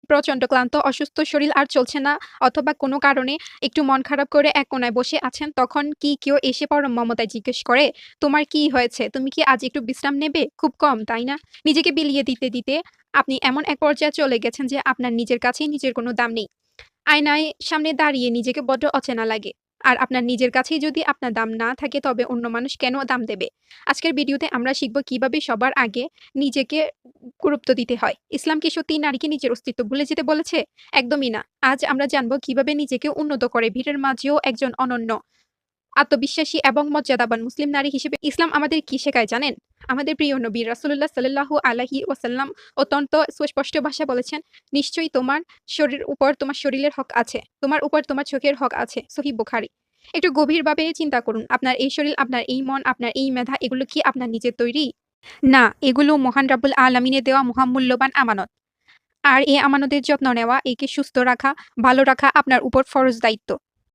প্রচণ্ড ক্লান্ত, অসুস্থ শরীর আর চলছে না অথবা কোনো কারণে একটু মন খারাপ করে এক কোণায় বসে আছেন, তখন কি কেউ এসে পরম মমতায় জিজ্ঞেস করে, "তোমার কি হয়েছে? তুমি কি আজ একটু বিশ্রাম নেবে?" খুব কম, তাই না? নিজেকে বিলিয়ে দিতে আপনি এমন এক পর্যায়ে চলে গেছেন যে আপনার নিজের কাছেই নিজের কোনো দাম নেই। আয়নায় সামনে দাঁড়িয়ে নিজেকে বড্ড অচেনা লাগে। আর আপনার নিজের কাছেই যদি আপনার দাম না থাকে তবে অন্য মানুষ কেন দাম দেবে? আজকের ভিডিওতে আমরা শিখব কিভাবে সবার আগে নিজেকে গুরুত্ব দিতে হয়। ইসলাম কি সত্যিই নারীকে নিজের অস্তিত্ব ভুলে যেতে বলেছে? একদমই না। আজ আমরা জানব কিভাবে নিজেকে উন্নত করে ভিড়ের মাঝেও একজন অনন্য, আত্মবিশ্বাসী এবং মর্যাদাবান মুসলিম নারী হিসেবে ইসলাম আমাদের কি শেখায় জানেন? আমাদের প্রিয় নবী রাসূলুল্লাহ সাল্লাল্লাহু আলাইহি ওয়াসাল্লাম অত্যন্ত সুস্পষ্ট ভাষায় বলেছেন, "নিশ্চয়ই তোমার উপর তোমার শরীরের হক আছে। তোমার উপর তোমার চোখের হক আছে।" সহিহ বুখারী। একটু গভীরভাবে চিন্তা করুন। আপনার এই শরীর, আপনার এই মন, আপনার এই মেধা এগুলো কি আপনার নিজের তৈরি? না, এগুলো মহান রাব্বুল আলামিনের দেওয়া মহামূল্যবান আমানত। আর এই আমানতের যত্ন নেওয়া, একে সুস্থ রাখা, ভালো রাখা আপনার উপর ফরজ দায়িত্ব।